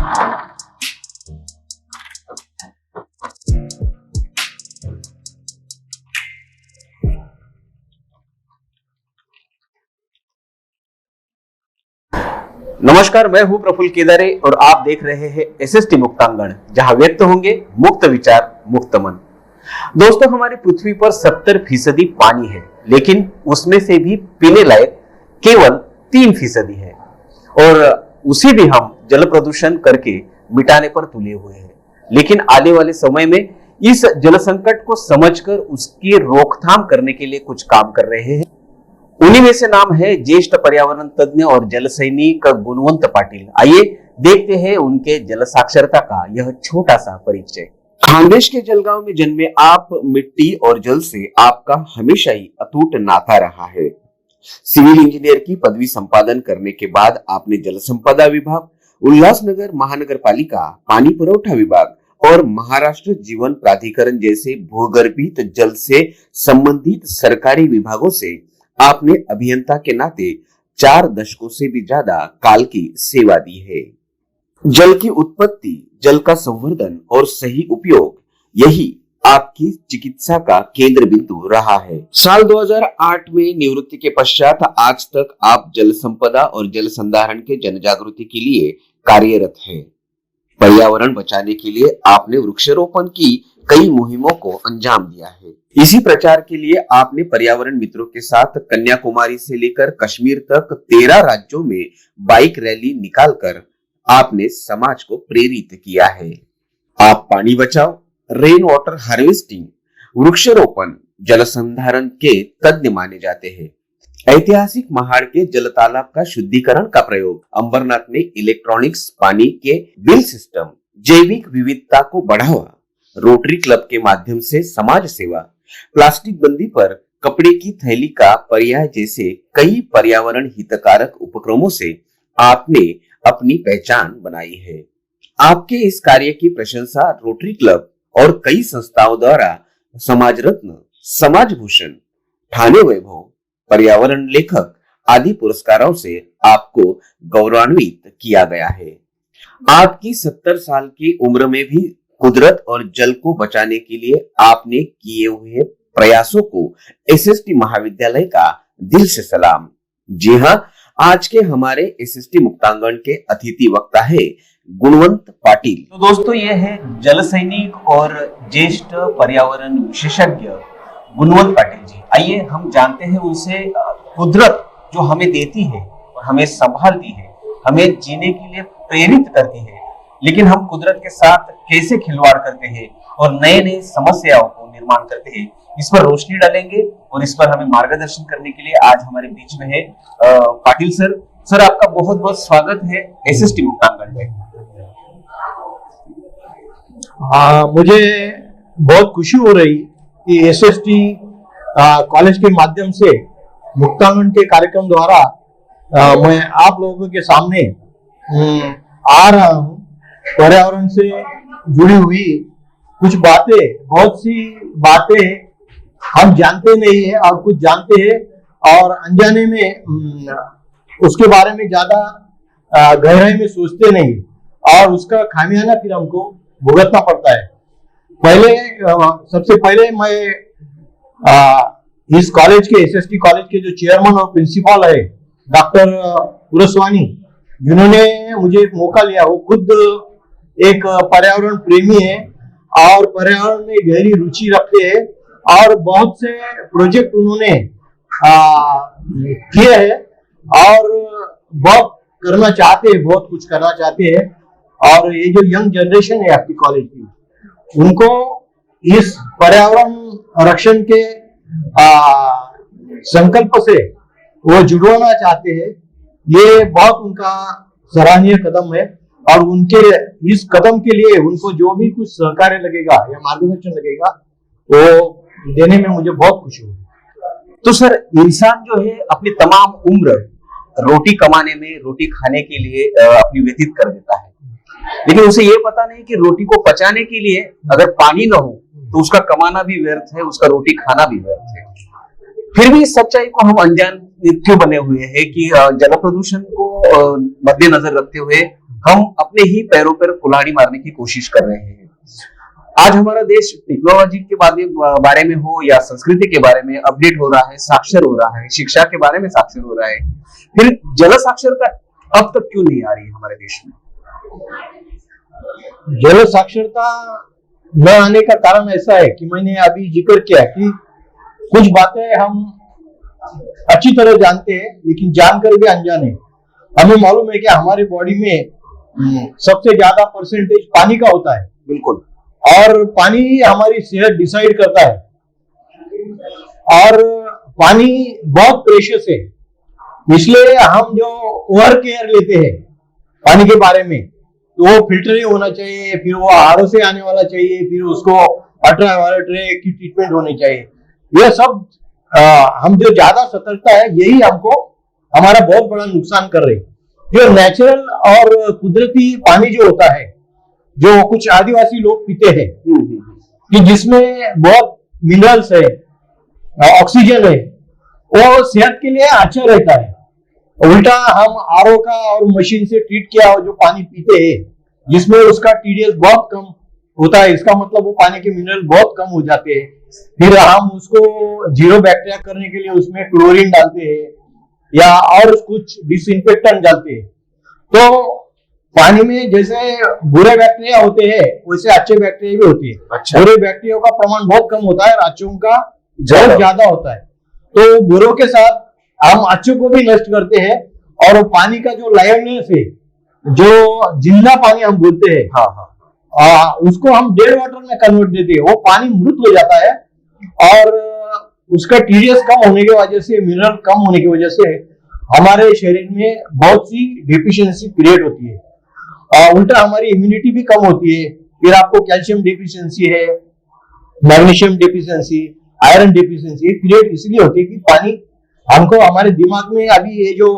नमस्कार, मैं हूं प्रफुल्ल केदारे और आप देख रहे हैं एसएसटी मुक्तांगण, जहां व्यक्त होंगे मुक्त विचार मुक्त मन। दोस्तों, हमारी पृथ्वी पर 70% पानी है, लेकिन उसमें से भी पीने लायक केवल 3% है और उसी भी हम जल प्रदूषण करके मिटाने पर तुले हुए हैं। लेकिन आने वाले समय में इस जल संकट को समझकर उसकी रोकथाम करने के लिए कुछ काम कर रहे हैं। उन्हीं में से नाम है ज्येष्ठ पर्यावरण तज्ञ और जल सैनिक गुणवंत पाटिल। आइए देखते हैं उनके जल साक्षरता का यह छोटा सा परिचय। खानदेश के जलगांव में जन्मे आप, मिट्टी और जल से आपका हमेशा ही अटूट नाता रहा है। सिविल इंजीनियर की पदवी संपादन करने के बाद आपने जल संपदा विभाग, उल्लासनगर महानगर पालिका, पानी पुरवठा विभाग और महाराष्ट्र जीवन प्राधिकरण जैसे भूगर्भित जल से संबंधित सरकारी विभागों से आपने अभियंता के नाते 4 दशकों से भी ज्यादा काल की सेवा दी है। जल की उत्पत्ति, जल का संवर्धन और सही उपयोग, यही आपकी चिकित्सा का केंद्र बिंदु रहा है। साल 2008 में निवृत्ति के पश्चात आज तक आप जल संपदा और जल संधारण के जन जागृति के लिए कार्यरत हैं। पर्यावरण बचाने के लिए आपने वृक्षारोपण की कई मुहिमों को अंजाम दिया है। इसी प्रचार के लिए आपने पर्यावरण मित्रों के साथ कन्याकुमारी से लेकर कश्मीर तक 13 राज्यों में बाइक रैली निकालकर आपने समाज को प्रेरित किया है। आप पानी बचाओ, रेन वाटर हार्वेस्टिंग, वृक्षारोपण, जल संधारण के तज्ञ माने जाते हैं। ऐतिहासिक महाड़ के जल तालाब का शुद्धिकरण का प्रयोग, अंबरनाथ में इलेक्ट्रॉनिक्स पानी के बिल सिस्टम, जैविक विविधता को बढ़ावा, रोटरी क्लब के माध्यम से समाज सेवा, प्लास्टिक बंदी पर कपड़े की थैली का पर्याय जैसे कई पर्यावरण हितकारक उपक्रमों से आपने अपनी पहचान बनाई है। आपके इस कार्य की प्रशंसा रोटरी क्लब और कई संस्थाओं द्वारा समाज रत्न, समाज भूषण, ठाणे वैभव, पर्यावरण लेखक आदि पुरस्कारों से आपको गौरवान्वित किया गया है। आपकी 70 साल की उम्र में भी कुदरत और जल को बचाने के लिए आपने किए हुए प्रयासों को एसएसटी महाविद्यालय का दिल से सलाम। जी हाँ, आज के हमारे एसएसटी मुक्तांगण के अतिथि वक्ता है गुणवंत पाटिल। तो दोस्तों, ये है जल सैनिक और ज्येष्ठ पर्यावरण विशेषज्ञ गुणवंत पाटिल जी। आइए हम जानते हैं उनसे कुदरत जो हमें देती है और हमें संभालती है, हमें जीने के लिए प्रेरित करती है, लेकिन हम कुदरत के साथ कैसे खिलवाड़ करते हैं और नए नए समस्याओं को निर्माण करते हैं, इस पर रोशनी डालेंगे और इस पर हमें मार्गदर्शन करने के लिए आज हमारे बीच में है पाटिल सर। सर, आपका बहुत बहुत स्वागत है एसएसटी मुक्तांगण में। मुझे बहुत खुशी हो रही कि एसएसटी कॉलेज के माध्यम से मुक्तांगण के कार्यक्रम द्वारा मैं आप लोगों के सामने आ रहा हूँ। पर्यावरण से जुड़ी हुई कुछ बातें, बहुत सी बातें हम जानते नहीं है और कुछ जानते हैं और अनजाने में उसके बारे में ज्यादा गहराई में सोचते नहीं और उसका खामियाना फिर हमको भुगतना पड़ता है। सबसे पहले मैं इस कॉलेज के, एसएसटी कॉलेज के जो चेयरमैन और प्रिंसिपल है डॉक्टर पुरस्वानी, जिन्होंने मुझे एक मौका लिया, वो खुद एक पर्यावरण प्रेमी है और पर्यावरण में गहरी रुचि रखते हैं और बहुत से प्रोजेक्ट उन्होंने किए हैं और बहुत करना चाहते हैं, बहुत कुछ करना चाहते हैं। और ये जो यंग जनरेशन है आपकी कॉलेज की, उनको इस पर्यावरण रक्षण के संकल्प से वो जुड़वाना चाहते हैं। ये बहुत उनका सराहनीय कदम है और उनके इस कदम के लिए उनको जो भी कुछ सहकार्य लगेगा या मार्गदर्शन लगेगा वो देने में मुझे बहुत खुशी हुई। तो सर, इंसान जो है अपनी तमाम उम्र रोटी कमाने में, रोटी खाने के लिए अपनी व्यतीत कर देता है, लेकिन उसे ये पता नहीं कि रोटी को पचाने के लिए अगर पानी न हो तो उसका कमाना भी व्यर्थ है, उसका रोटी खाना भी व्यर्थ है। फिर भी इस सच्चाई को हम अनजान क्यों बने हुए हैं कि जल प्रदूषण को मद्देनजर रखते हुए हम अपने ही पैरों पर कुल्हाड़ी मारने की कोशिश कर रहे हैं। आज हमारा देश टेक्नोलॉजी के बारे में हो या संस्कृति के बारे में अपडेट हो रहा है, साक्षर हो रहा है, शिक्षा के बारे में साक्षर हो रहा है, फिर जल साक्षरता अब तक क्यों नहीं आ रही है हमारे देश में? जल साक्षरता न आने का कारण ऐसा है कि मैंने अभी जिक्र किया कि कुछ बातें हम अच्छी तरह जानते हैं लेकिन जानकर भी अनजाने। हमें मालूम है कि हमारी बॉडी में सबसे ज्यादा परसेंटेज पानी का होता है, बिल्कुल, और पानी हमारी सेहत डिसाइड करता है। और पानी बहुत प्रेशियस है, इसलिए हम जो ओवर केयर लेते हैं पानी के बारे में, तो वो फिल्टर ही होना चाहिए, फिर वो आरओ से आने वाला चाहिए, फिर उसको अल्ट्रावायलेट रे की ट्रीटमेंट होनी चाहिए। यह सब हम जो ज्यादा सतर्कता है यही हमको हमारा बहुत बड़ा नुकसान कर रहे हैं। जो नेचुरल और कुदरती पानी जो होता है, जो कुछ आदिवासी लोग पीते हैं, कि जिसमें बहुत मिनरल्स है, ऑक्सीजन है, वो सेहत के लिए अच्छा रहता है। उल्टा हम आरओ का और मशीन से ट्रीट किया जो पानी पीते हैं, जिसमें उसका टीडीएस बहुत कम होता है, इसका मतलब वो पानी के मिनरल बहुत कम हो जाते हैं। फिर हम उसको जीरो बैक्टीरिया करने के लिए उसमें क्लोरीन डालते हैं या और कुछ डिसइंफेक्टेंट डालते हैं। तो पानी में जैसे बुरे बैक्टीरिया होते हैं वैसे अच्छे बैक्टीरिया भी होते हैं। अच्छा। बुरे बैक्टीरिया का प्रमाण बहुत कम होता है और अच्छों का बहुत ज्यादा होता है। तो बुरों के साथ हम अच्छों को भी नष्ट करते हैं, और वो पानी का जो लाइवनेस है, जो जिंदा पानी हम बोलते हैं, हाँ, उसको हम डेड वाटर में कन्वर्ट देते हैं। वो पानी मृत हो जाता है और उसका टीडीएस कम होने की वजह से, मिनरल कम होने की वजह से हमारे शरीर में बहुत सी डिफिशियंसी क्रिएट होती है। उल्टा हमारी इम्यूनिटी भी कम होती है। फिर आपको कैल्शियम डिफिशियंसी है, magnesium deficiency, iron deficiency create इसलिए होती है कि पानी हमको हमारे दिमाग में अभी ये जो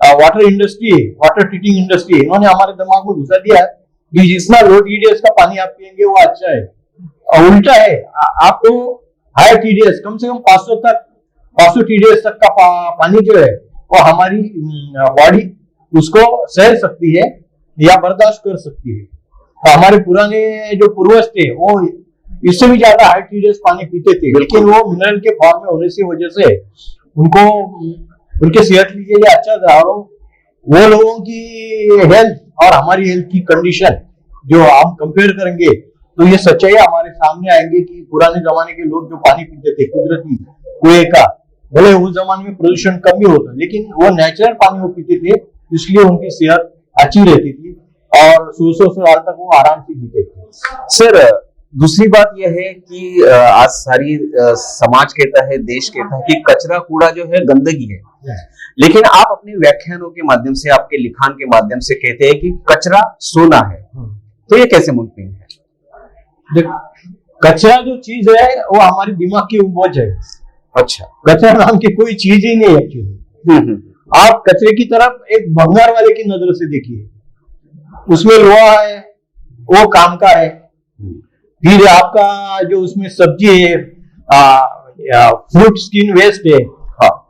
वाटर इंडस्ट्री है, वाटर ट्रीटिंग इंडस्ट्री है, इन्होंने हमारे दिमाग में घुसा दिया है कि जितना लो टीडीएस का पानी आप पियेंगे वो अच्छा है। और उल्टा है, आपको हाई टीडीएस कम से कम 500 टीडीएस तक का पानी जो है वो हमारी बॉडी उसको सह सकती है या बर्दाश्त कर सकती है। तो हमारे पुराने जो पूर्वज थे वो इससे भी ज्यादा हाई टीडीएस पानी पीते थे, लेकिन वो मिनरल के फॉर्म में होने की वजह से उनको उनके सेहत के लिए अच्छा था। वो लोगों की हेल्थ और हमारी हेल्थ की कंडीशन जो हम कंपेयर करेंगे तो ये सच्चाई हमारे सामने आएंगे कि पुराने जमाने के लोग जो पानी पीते थे कुदरती कुएं का, भले उस जमाने में प्रदूषण कम ही होता लेकिन वो नेचुरल पानी वो पीते थे, इसलिए उनकी सेहत अच्छी रहती थी और 100 साल तक वो आराम से जीते थे। सर, दूसरी बात यह है कि आज सारी समाज कहता है, देश कहता है कि कचरा कूड़ा जो है गंदगी है, लेकिन आप अपने व्याख्यानों के माध्यम से, आपके लिखान के माध्यम से कहते हैं कि कचरा सोना है। तो ये कैसे मुमकिन है? कचरा जो चीज है वो हमारे दिमाग की उपज है। अच्छा। कचरा नाम की कोई चीज ही नहीं एक्चुअली। आप कचरे की तरफ एक भंगार वाले की नजर से देखिए, उसमें लोहा है, वो काम का है। फिर आपका जो उसमें सब्जी है, फ्रूट स्किन वेस्ट है,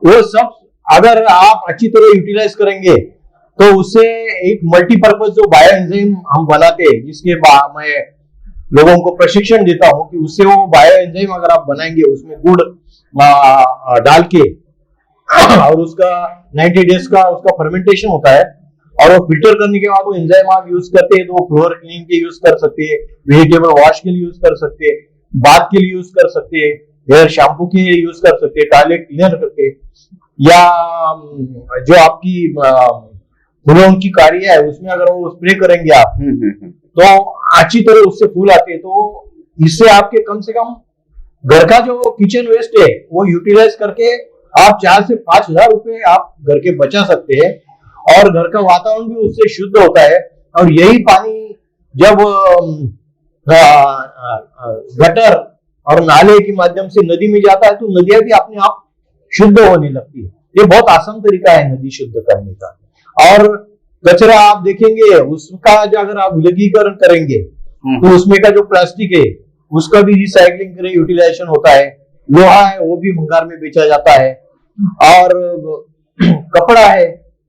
वो सब अगर आप अच्छी तरह यूटिलाइज करेंगे तो उससे एक मल्टीपर्पज जो बायो एंजाइम हम बनाते हैं, जिसके मैं लोगों को प्रशिक्षण देता हूं कि उससे वो बायो एंजाइम अगर आप बनाएंगे उसमें गुड़ डाल के और उसका 90 डेज का उसका फर्मेंटेशन होता है, और वो फिल्टर करने के बाद वो एंजाइम आप यूज करते हैं तो फ्लोर क्लीनिंग के यूज कर सकते हैं, वेजिटेबल वॉश के लिए यूज कर सकते हैं, बाथ के लिए यूज कर सकते हैं, हेयर शैम्पू के लिए यूज कर सकते हैं, टॉयलेट क्लीनर करके, या जो आपकी फूलों की कारिया है उसमें अगर वो स्प्रे करेंगे आप तो अच्छी तरह उससे फूल आते हैं। तो इससे आपके कम से कम घर का जो किचन वेस्ट है वो यूटिलाइज करके आप 4 से 5 हजार रुपए आप घर के बचा सकते हैं, और घर का वातावरण भी उससे शुद्ध होता है। और यही पानी जब गटर और नाले के माध्यम से नदी में जाता है तो नदियां भी अपने आप शुद्ध होने लगती है। ये बहुत आसान तरीका है नदी शुद्ध करने का। और कचरा आप देखेंगे उसका जो अगर आप विलगीकरण करेंगे तो उसमें का जो प्लास्टिक है उसका भी रिसाइकलिंग करे यूटिलाइजेशन होता है, लोहा है वो भी भंगार में बेचा जाता है, और कपड़ा है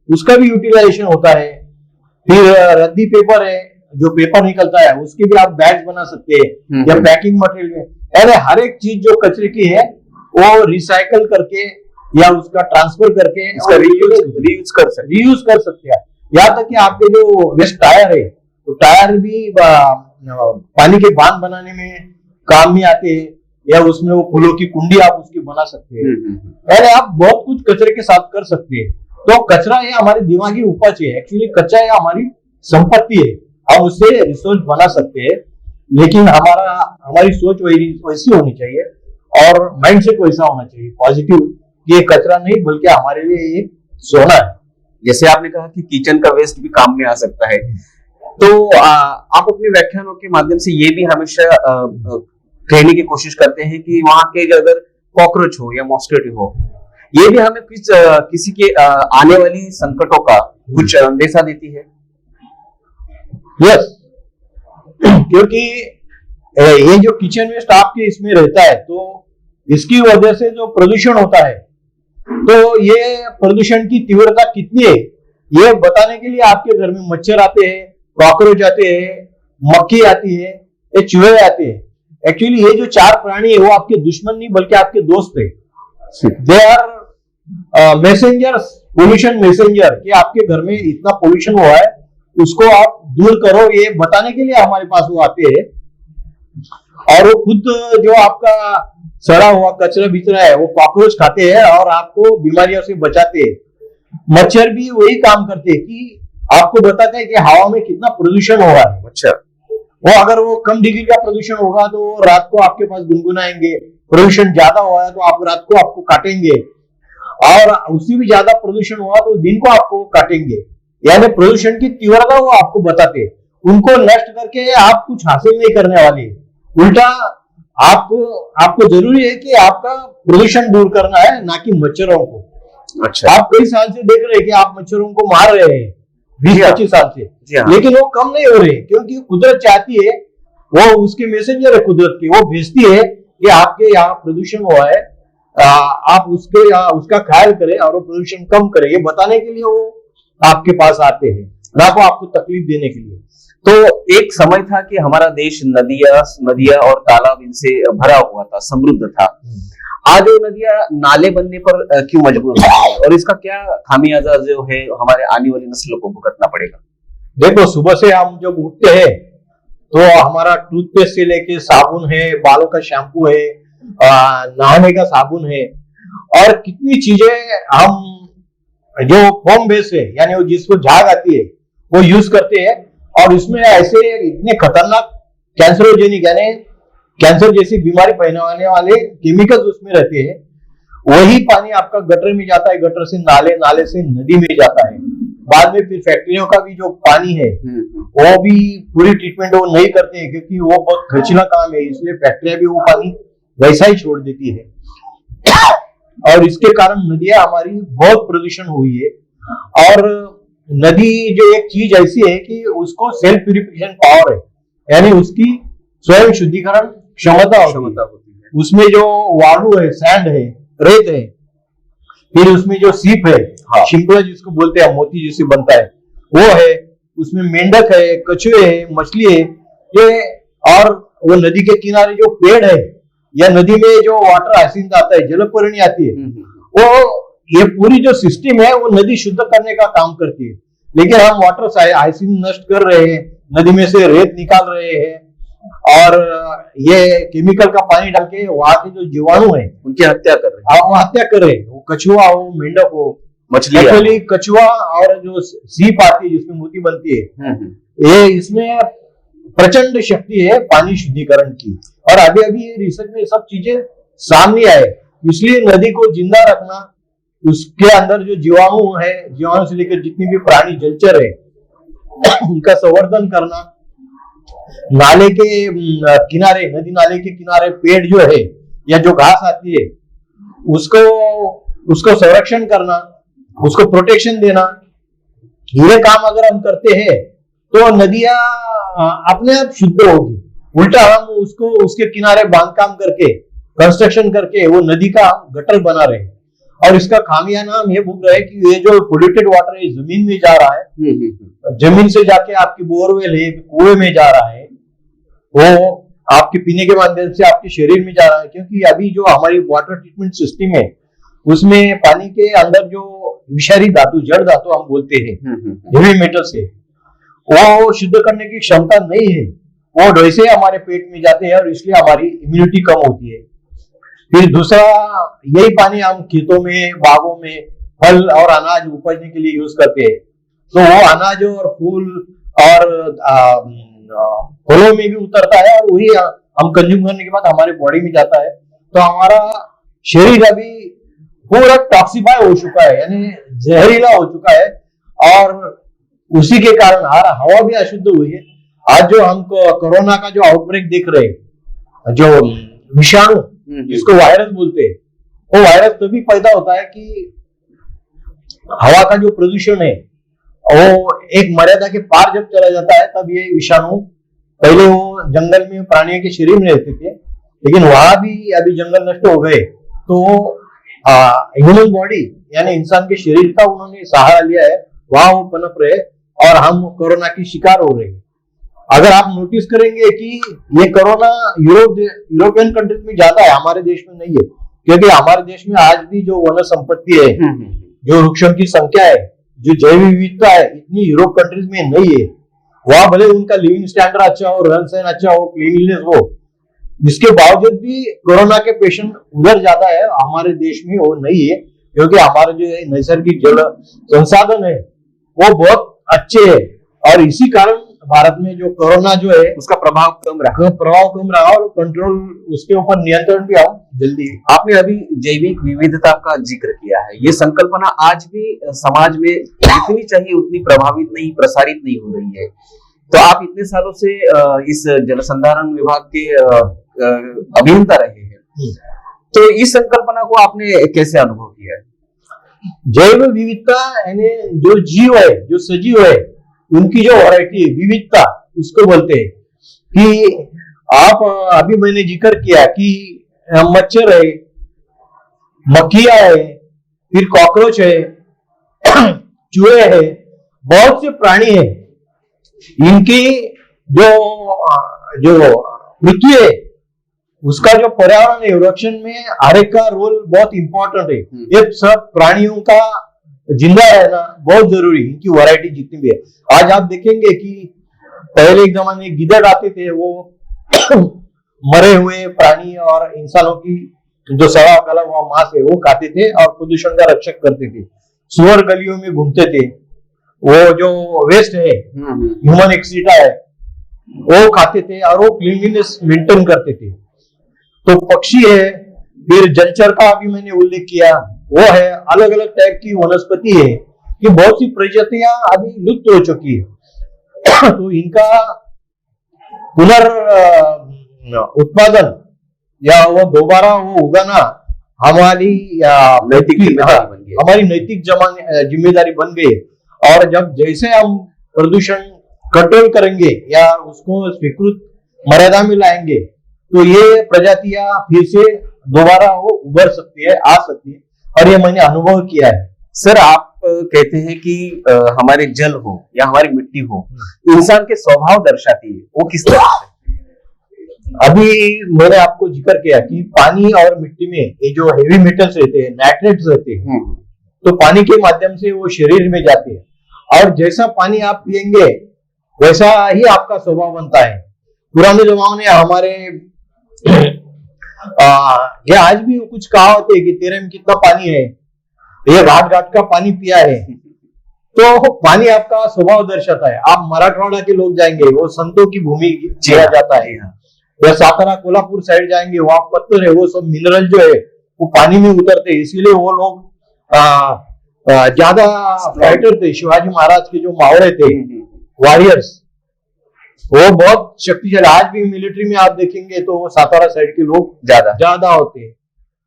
उसका भी यूटिलाइजेशन होता है। फिर रद्दी पेपर है, जो पेपर निकलता है उसके भी आप बैग्स बना सकते हैं, या पैकिंग मटेरियल में। अरे हर एक चीज जो कचरे की है वो रिसाइकल करके या उसका ट्रांसफर करके इसका रीयूज कर सकते हैं। यहाँ तक कि आपके जो वेस्ट टायर है, तो टायर भी पानी के बांध बनाने में काम में आते हैं, या उसमें वो फूलों की कुंडी आप उसकी बना सकते हैं। पहले आप बहुत कुछ कचरे के साथ कर सकते हैं। तो कचरा ये हमारी दिमागी उपज है, एक्चुअली कचरा ये हमारी संपत्ति है, हम उससे रिसोर्स बना सकते हैं। लेकिन हमारी सोच वैसी होनी चाहिए और माइंडसेट वैसा होना चाहिए पॉजिटिव, ये कचरा नहीं बल्कि हमारे लिए एक सोना है। जैसे आपने कहा कि किचन का वेस्ट भी काम में आ सकता है, तो आप अपने व्याख्यानों के माध्यम से ये भी हमेशा कहने की कोशिश करते हैं कि वहां के अगर कॉकरोच हो या मॉस्किटो हो, ये भी हमें किसी के आने वाली संकटों का कुछ अंदेशा देती है। यस, क्योंकि ये जो किचन वेस्ट आपके इसमें रहता है, तो इसकी वजह से जो प्रदूषण होता है, तो ये प्रदूषण की तीव्रता कितनी है ये बताने के लिए आपके घर में मच्छर आते हैं, कॉकरोच आते हैं, मक्खी आती है, ये चूहे आते हैं। एक्चुअली ये जो 4 प्राणी है वो आपके दुश्मन नहीं बल्कि आपके दोस्त है। They are messengers, pollution messenger, कि आपके घर में इतना पोल्यूशन हुआ है उसको आप दूर करो, ये बताने के लिए हमारे पास वो आते हैं। और वो खुद जो आपका सड़ा हुआ कचरा बिचरा है वो कॉकरोच खाते हैं और आपको बीमारियों से बचाते हैं। मच्छर भी वही काम करते हैं कि आपको बताते हैं कि हवा में कितना प्रदूषण हो रहा है। अच्छा, वो अगर वो कम डिग्री का प्रदूषण होगा तो रात को आपके पास गुनगुनाएंगे, प्रदूषण ज्यादा हुआ है तो आप रात को आपको काटेंगे, और उससे भी ज्यादा प्रदूषण हुआ तो दिन को आपको काटेंगे। यानी प्रदूषण की तीव्रता वो आपको बताते हैं। उनको नष्ट करके आप कुछ हासिल नहीं करने वाले, उल्टा आपको जरूरी है कि आपका प्रदूषण दूर करना है, ना कि मच्छरों को। अच्छा, आप कई साल से देख रहे हैं कि आप मच्छरों को मार रहे हैं 20-25 साल से, लेकिन वो कम नहीं हो रहे, क्योंकि कुदरत चाहती है, वो उसके मैसेंजर है कुदरत के, वो भेजती है कि आपके यहाँ प्रदूषण हुआ है, आप उसका ख्याल करें और वो प्रदूषण कम करें, ये बताने के लिए वो आपके पास आते हैं, ना को आपको तकलीफ देने के लिए। तो एक समय था कि हमारा देश नदियां और तालाब इनसे भरा हुआ था, समृद्ध था। आज वो नदियां नाले बनने पर क्यों मजबूर हो गई, और इसका क्या खामियाजा जो है हमारे आने वाली नस्लों को भुगतना पड़ेगा? देखो, सुबह से हम जब उठते हैं तो हमारा टूथपेस्ट से लेके साबुन है, बालों का शैम्पू है, नहाने का साबुन है, और कितनी चीजें हम जो फोम बेस है, यानी वो जिसको झाग आती है वो यूज करते हैं, और उसमें ऐसे इतने खतरनाक कैंसरोजेनिक यानी कैंसर जैसी बीमारी फैलाने वाले केमिकल्स उसमें रहते हैं। वही पानी आपका गटर में जाता है, गटर से नाले, नाले से नदी में जाता है। बाद में फिर फैक्ट्रियों का भी जो पानी है वो भी पूरी ट्रीटमेंट वो नहीं करते हैं, क्योंकि वो बहुत खर्चीला काम है, इसलिए फैक्ट्रियां भी वो पानी वैसा ही छोड़ देती है। और इसके कारण नदियां हमारी बहुत प्रदूषण हुई है। और नदी जो एक चीज ऐसी है कि उसको सेल्फ प्यूरिफिकेशन पावर है, यानी उसकी स्वयं शुद्धिकरण क्षमता होती है। उसमें जो वालू है, सैंड है, रेत है, फिर उसमें जो सीप है, शिंपला जिसको बोलते हैं, मोती जिससे बनता है वो है, उसमें मेंढक है, कछुए है, मछली है, ये, और वो नदी के किनारे जो पेड़ है, या नदी में जो वाटर हाइसिंथ आता है, जलपर्णी आती है, वो ये पूरी जो सिस्टम है वो नदी शुद्ध करने का काम करती है। लेकिन हम वाटर हाइसिंथ नष्ट कर रहे हैं, नदी में से रेत निकाल रहे हैं, और ये केमिकल का पानी डाल के वहां के जो जीवाणु है उनकी हत्या कर रहे हैं। वो हत्या कर रहे हैं, वो कछुआ हो, मेंढक हो, मछली, एक्चुअली कछुआ और जो सीप आती है जिसमें मोती बनती है, ये इसमें प्रचंड शक्ति है पानी शुद्धिकरण की। और अभी अभी ये रिसर्च में सब चीजें सामने आए, इसलिए नदी को जिंदा रखना, उसके अंदर जो जीवाणु है, जीवाणु से लेकर जितनी भी प्राणी जलचर है उनका संवर्धन करना, नाले के किनारे, नदी नाले के किनारे पेड़ जो है या जो घास आती है उसको संरक्षण करना, उसको प्रोटेक्शन देना, ये काम अगर हम करते हैं तो नदियां अपने आप शुद्ध होगी। उल्टा हम उसके किनारे बांधकाम करके, कंस्ट्रक्शन करके वो नदी का गटर बना रहे हैं। और इसका खामियाना हम ये भोग रहे हैं कि ये जो पोल्यूटेड वाटर है जमीन में जा रहा है, जमीन से जाके आपकी बोरवेल है, कुएं में जा रहा है, वो आपके पीने के माध्यम से आपके शरीर में जा रहा है। क्योंकि अभी जो हमारी वाटर ट्रीटमेंट सिस्टम है उसमें पानी के अंदर जो विषारी धातु, जड़ धातु हम बोलते हैं, हेवी मेटल्स है, वो शुद्ध करने की क्षमता नहीं है। वो वैसे हमारे पेट में जाते हैं और इसलिए हमारी इम्यूनिटी कम होती है। फिर दूसरा, यही पानी हम खेतों में, बागों में फल और अनाज उपजने के लिए यूज करते हैं। तो वो अनाज और फूल और फलों में भी उतरता है और वही हम कंज्यूम करने के बाद हमारे बॉडी में जाता है। तो हमारा शरीर अभी पूरा टॉक्सिफाई हो चुका है, यानी जहरीला हो चुका है, और उसी के कारण हवा भी अशुद्ध हुई है। आज जो हम कोरोना का जो आउटब्रेक देख रहे हैं, जो विषाणु जिसको वायरस बोलते हैं, वो वायरस तभी पैदा होता है कि हवा का जो प्रदूषण है वो एक मर्यादा के पार जब चला जाता है, तब ये विषाणु, पहले वो जंगल में प्राणियों के शरीर में रहते थे, लेकिन वहां भी अभी जंगल नष्ट हो गए, तो ह्यूमन बॉडी यानी इंसान के शरीर का उन्होंने सहारा लिया है, वहां वो पनप रहे और हम कोरोना की शिकार हो रहे हैं। अगर आप नोटिस करेंगे कि ये कोरोना यूरोपियन कंट्रीज में ज्यादा है, हमारे देश में नहीं है, क्योंकि हमारे देश में आज भी जो वन संपत्ति है, जो वृक्षों की संख्या है, जो जैव विविधता है, इतनी यूरोप कंट्रीज में नहीं है। वहां भले उनका लिविंग स्टैंडर्ड अच्छा हो, रहन सहन अच्छा हो, क्लीनलीनेस हो, जिसके बावजूद भी कोरोना के पेशेंट उधर ज्यादा है, हमारे देश में वो नहीं है, क्योंकि हमारे जो नैसर्गिक जल संसाधन है वो बहुत अच्छे है, और इसी कारण भारत में जो कोरोना जो है उसका प्रभाव कम रहा और कंट्रोल, उसके ऊपर नियंत्रण भी हम जल्दी। आपने अभी जैविक विविधता का जिक्र किया है, ये संकल्पना आज भी समाज में जितनी चाहिए उतनी प्रभावित नहीं, प्रसारित नहीं हो रही है। तो आप इतने सालों से इस जल संधारण विभाग के अभियंता रहे हैं, तो इस संकल्पना को आपने कैसे अनुभव किया है? जैव विविधता यानी जो जीव है, जो सजीव है, उनकी जो वैरायटी है, विविधता उसको बोलते हैं। कि आप अभी मैंने जिक्र किया कि मच्छर है, मक्खियां है, फिर कॉकरोच है, चूहे है, बहुत से प्राणी है। इनकी जो पृथ्वी है उसका जो पर्यावरण है, रक्षण में हर एक का रोल बहुत इंपॉर्टेंट है। ये सब प्राणियों का जिंदा रहना बहुत जरूरी है, इनकी वैरायटी जितनी भी है। आज आप देखेंगे कि पहले एक जमाने गिद्धड़ आते थे, वो मरे हुए प्राणी और इंसानों की जो सड़ा गला हुआ मांस है वो खाते थे और प्रदूषण का रक्षक करते थे। सुअर गलियों में घूमते थे, वो जो वेस्ट है, ह्यूमन एक्सीटा है, वो खाते थे और वो क्लीनलीनेस मेंटेन करते थे। तो पक्षी है, फिर जलचर का भी मैंने उल्लेख किया, वो है, अलग अलग टाइप की वनस्पति है, कि बहुत सी प्रजातियां अभी लुप्त हो चुकी है। तो इनका उत्पादन या वो दोबारा वो उगाना हमारी नैतिक जिम्मेदारी बन गई। और जब जैसे हम प्रदूषण कंट्रोल करेंगे या उसको स्वीकृत मर्यादा में लाएंगे, तो ये प्रजातियां फिर से दोबारा वो उभर सकती है, आ सकती है, और ये मैंने अनुभव किया है। सर, आप कहते हैं कि हमारे जल हो या हमारी मिट्टी हो, इंसान के स्वभाव दर्शाती है, वो किस तरह से? अभी मैंने आपको जिक्र किया कि पानी और मिट्टी में ये जो हेवी मेटल्स रहते हैं, नाइट्रेट्स रहते हैं, तो पानी के माध्यम से वो शरीर में जाते हैं, और जैसा पानी आप पिएंगे वैसा ही आपका स्वभाव बनता है। पुराने जमाने हमारे ये आज भी कुछ कहावत है कि तेरे में कितना पानी है, ये घाट घाट का पानी पिया है। तो पानी आपका स्वभाव दर्शाता है। आप मराठवाड़ा के लोग जाएंगे, वो संतों की भूमि किया जाता है। या सातारा कोल्हापुर साइड जाएंगे, वहां पत्थर है, वो सब मिनरल जो है वो पानी में उतरते हैं, इसीलिए वो लोग ज्यादा फाइटर थे। शिवाजी महाराज के जो मावड़े थे, वॉरियर्स, वो बहुत शक्तिशाली। आज भी मिलिट्री में आप देखेंगे तो सातारा साइड के लोग ज्यादा होते हैं।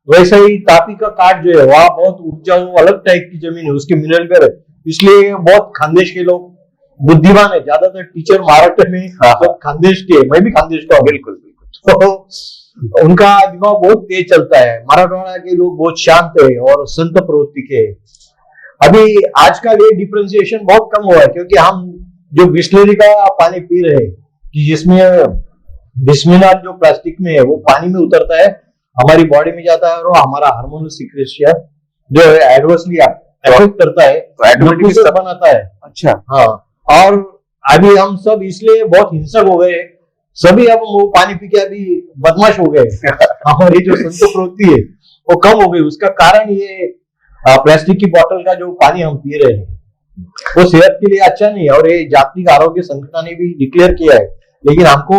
वैसे ही तापी का काट जो है वहां बहुत उपजाऊ अलग टाइप की जमीन है, उसके मिनरल पे, इसलिए बहुत खानदेश के लोग बुद्धिमान है। ज्यादातर टीचर महाराष्ट्र में सब खानदेश के, मैं भी खानदेश का हूँ। बिल्कुल। तो उनका दिमाग बहुत तेज चलता है। मराठवाड़ा के लोग बहुत शांत है और संत प्रवृत्ति के हैं। अभी आजकल ये डिफ्रेंसिएशन बहुत कम हुआ है, क्योंकि हम जो बिस्लरी का पानी पी रहे हैं कि जिसमें बिस्मिनॉल जो प्लास्टिक में है वो पानी में उतरता है, हमारी बॉडी में जाता है और हमारा हार्मोनल सिक्रेशन जो है एडवर्सली अफेक्ट करता है, ऑटोमेटिकली बनाता है। अच्छा, हाँ, और अभी हम सब इसलिए बहुत हिंसक हो गए, सभी अब वो पानी पी के अभी बदमाश हो गए। हमारी जो संत प्रवृत्ति है वो कम हो गई। उसका कारण ये प्लास्टिक की बोतल का जो पानी हम पी रहे हैं वो सेहत के लिए अच्छा नहीं है, और ये जागतिक आरोग्य संगठन ने भी डिक्लेयर किया है। लेकिन हमको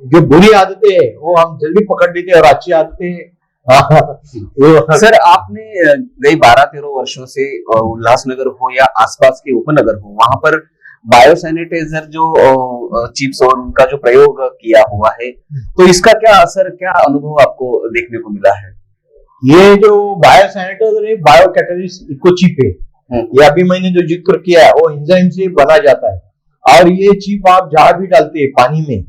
जो बुरी आदतें है वो हम जल्दी पकड़ लेते हैं और अच्छी आदतें सर, आपने गई 12-13 वर्षों से उल्लासनगर हो या आसपास के उपनगर हो, वहां पर बायो सैनिटाइजर जो चिप्स और उनका जो प्रयोग किया हुआ है, तो इसका क्या असर, क्या अनुभव आपको देखने को मिला है? ये जो बायो सैनिटाइजर है, बायो कैटलिस्ट इकोचिप है, ये अभी मैंने जो जिक्र किया है वो एंजाइम से बना जाता है, और ये चिप आप जहां भी डालते हैं पानी में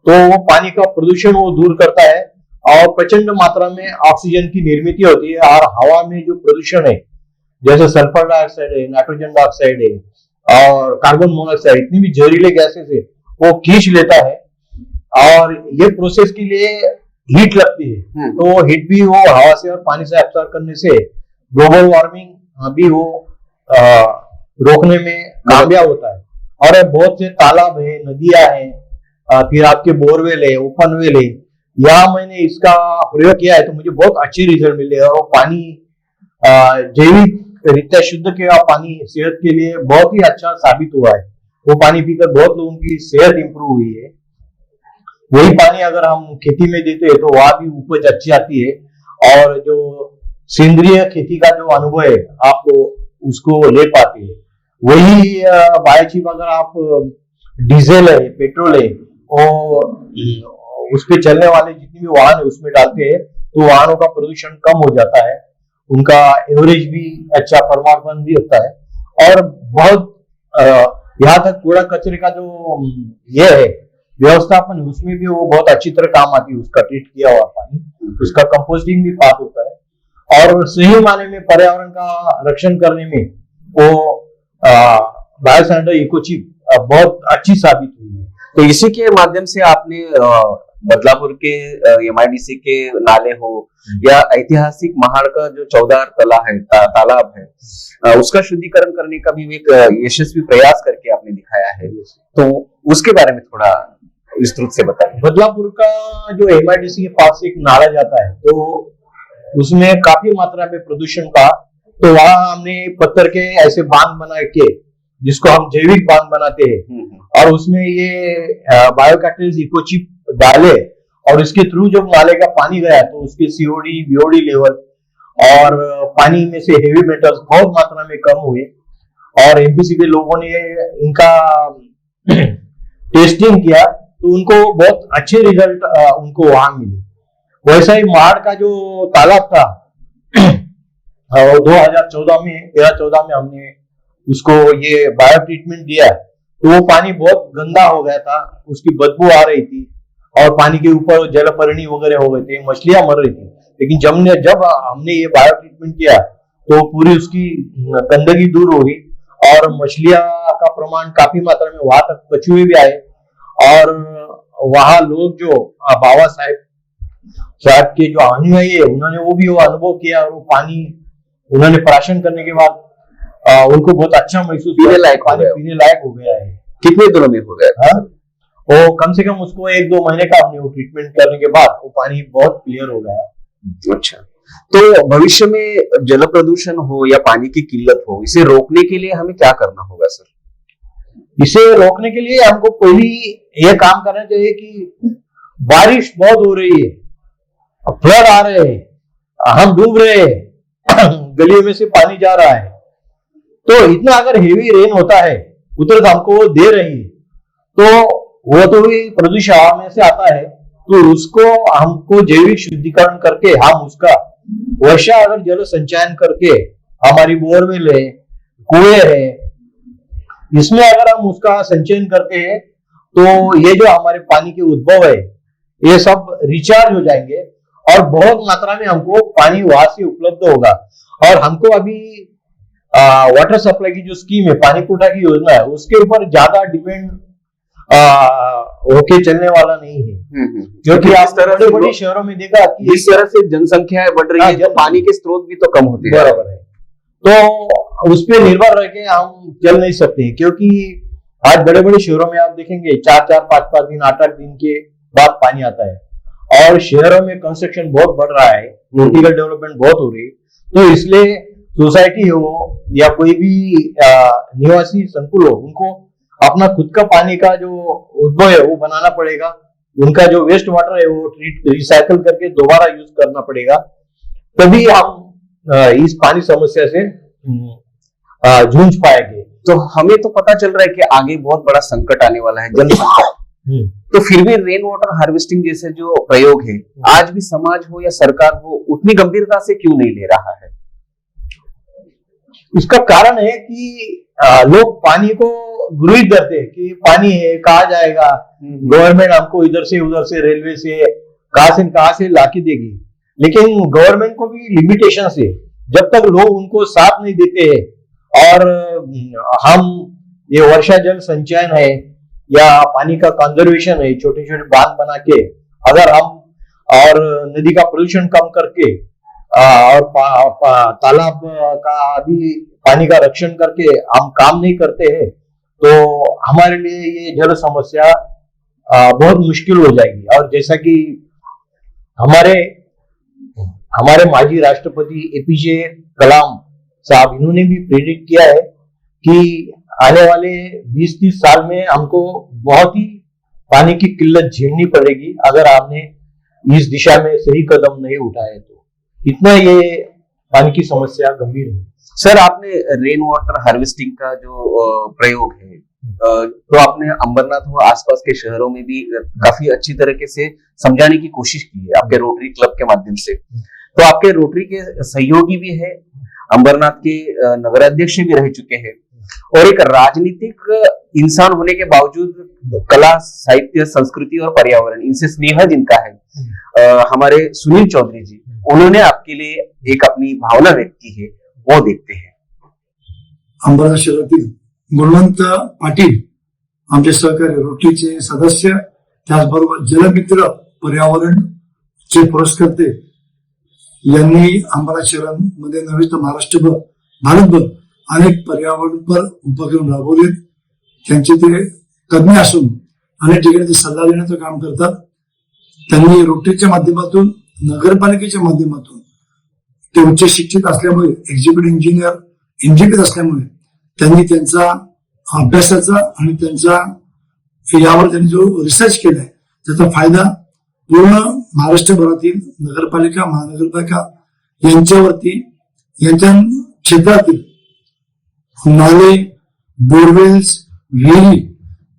तो वो पानी का प्रदूषण वो दूर करता है, और प्रचंड मात्रा में ऑक्सीजन की निर्मित होती है, और हवा में जो प्रदूषण है जैसे सल्फर डाइऑक्साइड है, नाइट्रोजन डाइऑक्साइड है और कार्बन मोनोऑक्साइड, इतनी भी जहरीले गैसेस है वो खींच लेता है। और ये प्रोसेस के लिए हीट लगती है, तो वो हीट भी वो हवा से और पानी से एब्सॉर्ब करने से ग्लोबल वार्मिंग भी वो रोकने में कामयाब होता है। और बहुत से तालाब है, नदियां हैं, फिर आपके बोरवेल है, ओपन वेल है, यहाँ मैंने इसका प्रयोग किया है तो मुझे बहुत अच्छे रिजल्ट मिले, और वो पानी जैविक रीत्या शुद्ध किया पानी सेहत के लिए बहुत ही अच्छा साबित हुआ है। वो पानी पीकर बहुत लोगों की सेहत इंप्रूव हुई है। वही पानी अगर हम खेती में देते हैं तो वहां भी उपज अच्छी आती है, और जो सेंद्रीय खेती का जो अनुभव है आप उसको ले पाते हैं। वही बायोचिप अगर आप डीजल है, पेट्रोल है, और उस पे चलने वाले जितने भी वाहन है उसमें डालते हैं तो वाहनों का प्रदूषण कम हो जाता है, उनका एवरेज भी अच्छा, परमात्मन भी होता है। और बहुत यहाँ तक कूड़ा कचरे का जो ये है व्यवस्थापन, उसमें भी वो बहुत अच्छी तरह काम आती है। उसका ट्रीट किया हुआ पानी, उसका कंपोस्टिंग भी पास होता है, और सही माने में पर्यावरण का रक्षण करने में वो बायोसैनिटाइजर इकोचिप बहुत अच्छी साबित हुई है। तो इसी के माध्यम से आपने बदलापुर के MIDC के नाले हो या ऐतिहासिक महाड़ का जो 14 तालाब है, उसका शुद्धिकरण करने का भी एक यशस्वी प्रयास करके आपने दिखाया है, तो उसके बारे में थोड़ा विस्तृत से बताइए। बदलापुर का जो MIDC के पास एक नाला जाता है तो उसमें काफी मात्रा में प्रदूषण था, तो वहां हमने पत्थर के ऐसे बांध बना के, जिसको हम जैविक बांध बनाते हैं, और उसमें ये बायो कैटलिस्ट इकोचिप डाले, और इसके थ्रू जब नाले का पानी गया तो उसके COD BOD लेवल और पानी में से हेवी मेटल्स बहुत मात्रा में कम हुए, और MPC के लोगों ने इनका टेस्टिंग किया तो उनको बहुत अच्छे रिजल्ट उनको वहां मिले। वैसा ही महाड़ का जो तालाब था 2014 में हमने उसको ये बायो ट्रीटमेंट दिया, तो वो पानी बहुत गंदा हो गया था, उसकी बदबू आ रही थी, और पानी के ऊपर जलपर्णी वगैरह हो गए थे, मछलियां मर रही थी। लेकिन जब हमने ये बायो ट्रीटमेंट किया तो पूरी उसकी गंदगी दूर हो गई, और मछलियां का प्रमाण काफी मात्रा में, वहां तक कछुए भी आए, और वहां लोग जो बाबा साहब के जो अनुयायी है उन्होंने वो भी वो अनुभव किया, और वो पानी उन्होंने प्राशन करने के बाद उनको बहुत अच्छा महसूस पीने लायक हो गया है। कितने दिनों में हो गया? वो कम से कम उसको 1-2 महीने का हमने वो ट्रीटमेंट करने के बाद वो पानी बहुत क्लियर हो गया। अच्छा, तो भविष्य में जल प्रदूषण हो या पानी की किल्लत हो, इसे रोकने के लिए हमें क्या करना होगा सर? इसे रोकने के लिए हमको पहली ये काम करना चाहिए कि बारिश बहुत हो रही है, फ्लड आ रहे हैं, हम डूब रहे हैं, गलियों में से पानी जा रहा है, तो इतना अगर हेवी रेन होता है उधर हमको दे रही है, तो वो तो भी प्रदूषण हवा में से आता है, तो उसको हमको जैविक शुद्धिकरण करके हम उसका वर्षा अगर जल संचयन करके, हमारी बोरवेल है, कुएं है, इसमें अगर हम उसका संचयन करते हैं तो ये जो हमारे पानी के उद्भव है ये सब रिचार्ज हो जाएंगे और बहुत मात्रा में हमको पानी वहां से उपलब्ध होगा। और हमको अभी वाटर सप्लाई की जो स्कीम है, पानी कोटा की योजना है, उसके ऊपर ज्यादा डिपेंड होके चलने वाला नहीं है। क्योंकि इस आप तरह से बड़े शहरों में देखा कि जिस तरह से जनसंख्या बढ़ रही है, तो पानी के स्रोत भी तो कम होते हैं। बराबर है, तो उस पर निर्भर रह के हम चल नहीं सकते। क्योंकि आज बड़े बड़े शहरों में आप देखेंगे 4-4, 5-5 दिन, 8-8 दिन के बाद पानी आता है। और शहरों में कंस्ट्रक्शन बहुत बढ़ रहा है, वर्टिकल डेवलपमेंट बहुत हो रही है, तो इसलिए सोसाइटी हो या कोई भी निवासी संकुल हो, उनको अपना खुद का पानी का जो उद्भव है वो बनाना पड़ेगा। उनका जो वेस्ट वाटर है वो रिसाइकल करके दोबारा यूज करना पड़ेगा, तभी हम इस पानी समस्या से जूझ पाएंगे। तो हमें तो पता चल रहा है कि आगे बहुत बड़ा संकट आने वाला है, जल संकट। तो फिर भी रेन वाटर हार्वेस्टिंग जैसे जो प्रयोग है, आज भी समाज हो या सरकार हो उतनी गंभीरता से क्यों नहीं ले रहा है? इसका कारण है कि लोग पानी को गृहित करते हैं कि पानी है, कहा जाएगा, गवर्नमेंट हमको इधर से उधर से, रेलवे से, कहां से लाके देगी। लेकिन गवर्नमेंट को भी लिमिटेशन है, जब तक लोग उनको साथ नहीं देते हैं। और हम ये वर्षा जल संचयन है या पानी का कंजर्वेशन है, छोटे छोटे बांध बना के अगर हम और नदी का प्रदूषण कम करके और तालाब का भी पानी का रक्षण करके हम काम नहीं करते हैं, तो हमारे लिए ये जल समस्या बहुत मुश्किल हो जाएगी। और जैसा कि हमारे माजी राष्ट्रपति एपीजे कलाम साहब, इन्होंने भी प्रेरित किया है कि आने वाले 20-30 साल में हमको बहुत ही पानी की किल्लत झेलनी पड़ेगी अगर आपने इस दिशा में सही कदम नहीं उठाए तो। इतना ये पानी की समस्या गंभीर है। सर, आपने रेन वाटर हार्वेस्टिंग का जो प्रयोग है, तो आपने अंबरनाथ व आसपास के शहरों में भी काफी अच्छी तरीके से समझाने की कोशिश की है आपके रोटरी क्लब के माध्यम से। तो आपके रोटरी के सहयोगी भी है, अंबरनाथ के नगराध्यक्ष भी रह चुके हैं, और एक राजनीतिक इंसान होने के बावजूद कला, साहित्य, संस्कृति और पर्यावरण, इनसे स्नेह जिनका है, हमारे सुनील चौधरी जी, उन्होंने आपके लिए एक अपनी भावना व्यक्त की है, वो देखते हैं। अंबरनाथ शहरातील गुणवंत पाटील आमचे सहकारी, रोटरीचे सदस्य, त्याचबरोबर जलमित्र पर्यावरणचे पुरस्कर्ते यांनी अंबरनाथ शहरामध्ये नव्हे तर महाराष्ट्रभर, भारतभर अनेक पर्यावरणपर उपक्रम राबवले। त्यांचे ते तज्ञ असून अनेक ठिकाणी ते सल्ला देण्याचं काम करतात। त्यांनी रोटरीच्या माध्यमातून, नगरपालिकेच्या माध्यमातून, ते उच्च शिक्षित असल्यामुळे, एक्झिक्युटिव्ह इंजिनियर, एनजीपीत असल्यामुळे त्यांनी त्यांचा अभ्यासाचा आणि त्यांचा यावर त्यांनी जो रिसर्च केलाय त्याचा फायदा पूर्ण महाराष्ट्रभरातील नगरपालिका, महानगरपालिका यांच्यावरती, यांच्या क्षेत्रातील नाले, बोरवेल्स, विहिरी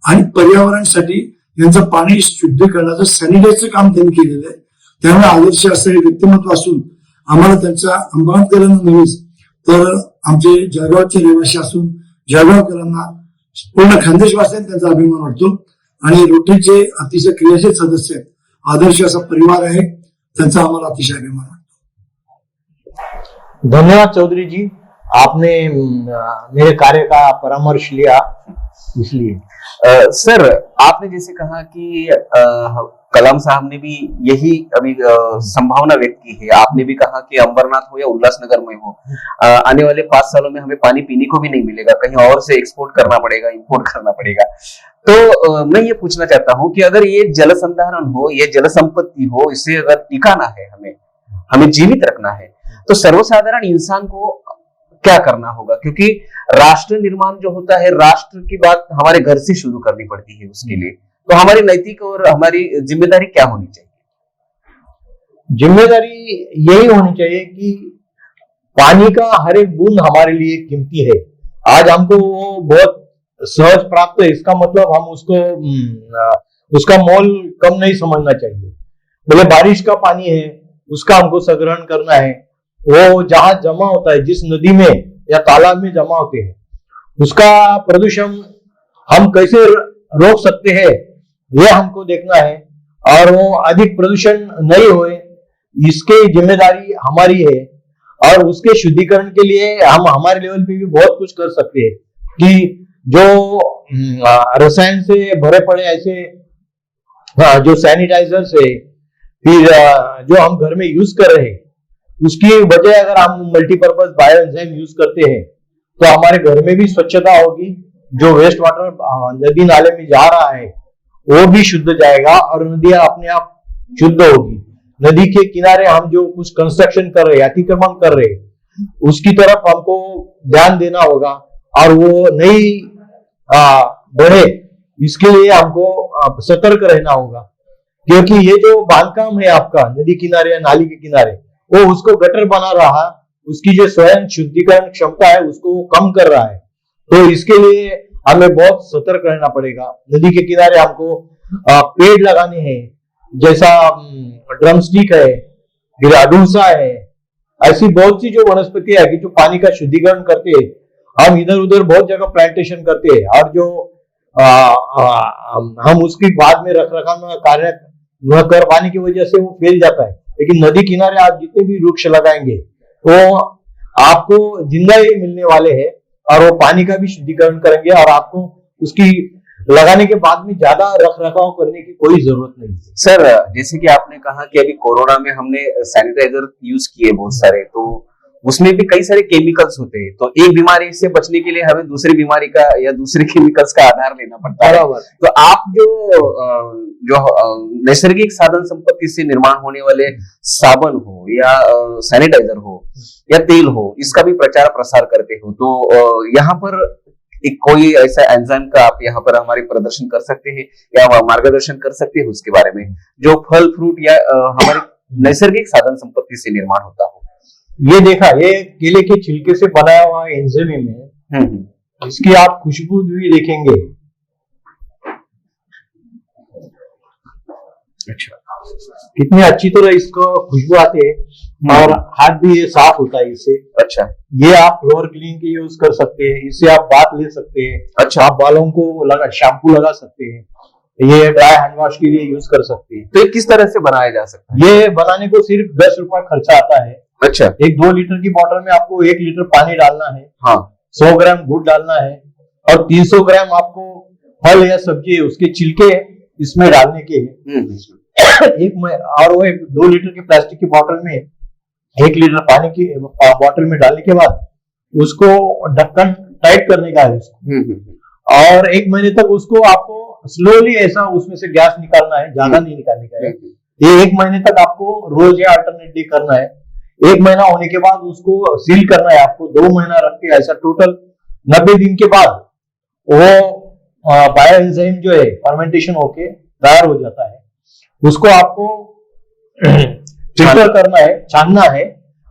आणि पर्यावरणासाठी यांचं पाणी शुद्धीकरणाचं, सॅनिटाईजचं काम त्यांनी केलेलं आहे। त्यामुळे आदर्श असं हे व्यक्तिमत्व असून आम्हाला त्यांचा अंबरनाथकरांना नव्हेच तर आमचे जळगावचे रहिवासी असून जळगावकरांना, पूर्ण खानदेशवासियांना त्यांचा अभिमान वाटतो। आणि रोटरीचे अतिशय क्रियाशील सदस्य आहेत, आदर्श असा परिवार आहे, त्यांचा आम्हाला अतिशय अभिमान वाटतो। धन्यवाद चौधरी जी, आपने मेरे कार्य का परामर्श लिया। इसलिए सर, आपने जैसे कहा कि कलाम साहब ने भी यही अभी संभावना व्यक्त की है, आपने भी कहा कि अंबरनाथ हो या उल्लासनगर में हो, आने वाले 5 सालों में हमें पानी पीने को भी नहीं मिलेगा, कहीं और से एक्सपोर्ट करना पड़ेगा, इंपोर्ट करना पड़ेगा। तो मैं ये पूछना चाहता हूं कि अगर ये जल संधारण हो, ये जल संपत्ति हो, इसे अगर टिकाना है, हमें जीवित रखना है, तो सर्वसाधारण इंसान को क्या करना होगा? क्योंकि राष्ट्र निर्माण जो होता है, राष्ट्र की बात हमारे घर से शुरू करनी पड़ती है उसके लिए। तो हमारी नैतिक और हमारी जिम्मेदारी क्या होनी चाहिए? जिम्मेदारी यही होनी चाहिए कि पानी का हर एक बूंद हमारे लिए कीमती है। आज हमको वो बहुत सहज प्राप्त है, इसका मतलब हम उसका मोल कम नहीं समझना चाहिए। बोले बारिश का पानी है, उसका हमको संग्रहण करना है। वो जहां जमा होता है, जिस नदी में या तालाब में जमा होते हैं, उसका प्रदूषण हम कैसे रोक सकते हैं, यह हमको देखना है। और वो अधिक प्रदूषण नहीं होए, इसकी जिम्मेदारी हमारी है। और उसके शुद्धिकरण के लिए हम हमारे लेवल पे भी बहुत कुछ कर सकते हैं कि जो रसायन से भरे पड़े ऐसे जो सैनिटाइजर्स है, फिर जो हम घर में यूज कर रहे हैं, उसकी बजाय अगर हम मल्टीपर्पज बायो एंजाइम यूज करते हैं तो हमारे घर में भी स्वच्छता होगी। जो वेस्ट वाटर नदी नाले में जा रहा है वो भी शुद्ध जाएगा और नदियां अपने आप शुद्ध होगी। नदी के किनारे हम जो कुछ कंस्ट्रक्शन कर रहे हैं, अतिक्रमण कर रहे हैं, उसकी तरफ हमको ध्यान देना होगा और वो नहीं बढ़े, इसके लिए हमको सतर्क रहना होगा। क्योंकि ये जो बांधकाम है आपका नदी किनारे या नाली के किनारे, वो उसको गटर बना रहा है, उसकी जो स्वयं शुद्धिकरण क्षमता है उसको वो कम कर रहा है। तो इसके लिए हमें बहुत सतर्क रहना पड़ेगा। नदी के किनारे हमको पेड़ लगाने हैं, जैसा ड्रमस्टिक है, फिर अडूसा है, ऐसी बहुत सी जो वनस्पति है कि जो पानी का शुद्धिकरण करते हैं। हम इधर उधर बहुत जगह प्लांटेशन करते हैं और जो हम उसकी बाद में रख रखाव में कार्य न कर पाने की वजह से वो फैल जाता है। लेकिन नदी किनारे आप जितने भी वृक्ष लगाएंगे तो आपको जिंदा ही मिलने वाले हैं और वो पानी का भी शुद्धिकरण करेंगे और आपको उसकी लगाने के बाद में ज्यादा रख रखाव करने की कोई जरूरत नहीं है। सर, जैसे कि आपने कहा कि अभी कोरोना में हमने सैनिटाइजर यूज किए बहुत सारे, तो उसमें भी कई सारे केमिकल्स होते हैं, तो एक बीमारी से बचने के लिए हमें दूसरी बीमारी का या दूसरे केमिकल्स का आधार लेना पड़ता है। तो आप जो नैसर्गिक साधन संपत्ति से निर्माण होने वाले साबुन हो या सैनिटाइजर हो या तेल हो, इसका भी प्रचार प्रसार करते हो, तो यहाँ पर एक कोई ऐसा एंजाइम का आप यहाँ पर हमारे प्रदर्शन कर सकते हैं या मार्गदर्शन कर सकते हैं उसके बारे में, जो फल फ्रूट या हमारे नैसर्गिक साधन संपत्ति से निर्माण होता हो? ये देखा, ये केले के छिलके से बनाया हुआ एंजाइम है। इसकी आप खुशबू भी देखेंगे। अच्छा, कितनी अच्छी तरह इसको खुशबू आती है और हाथ भी ये साफ होता है इससे। अच्छा, ये आप फ्लोर क्लीन के यूज कर सकते हैं, इससे आप बात ले सकते हैं। अच्छा, आप बालों को शैम्पू लगा सकते हैं, ये ड्राई हैंड वॉश के लिए यूज कर सकते हैं। तो ये किस तरह से बनाया जा सकता है? ये बनाने को सिर्फ 10 रुपए खर्चा आता है। अच्छा, एक 2 लीटर की बोतल में आपको 1 लीटर पानी डालना है, हाँ, 100 ग्राम गुड़ डालना है और 300 ग्राम आपको फल या सब्जी उसके छिलके इसमें डालने के हैं। और वो 2 लीटर की प्लास्टिक की बोतल में 1 लीटर पानी की बोतल में डालने के बाद उसको ढक्कन टाइट करने का है उसको। और 1 महीने तक उसको आपको स्लोली ऐसा उसमें से गैस निकालना है, ज्यादा नहीं निकालने का है। ये 1 महीने तक आपको रोज या अल्टरनेटली करना है। 1 महीना होने के बाद उसको सील करना है आपको, 2 महीना रख के, ऐसा टोटल 90 दिन के बाद वो बायो एंजाइम जो है फर्मेंटेशन होके तैयार हो जाता है। उसको आपको फिल्टर करना है, छानना है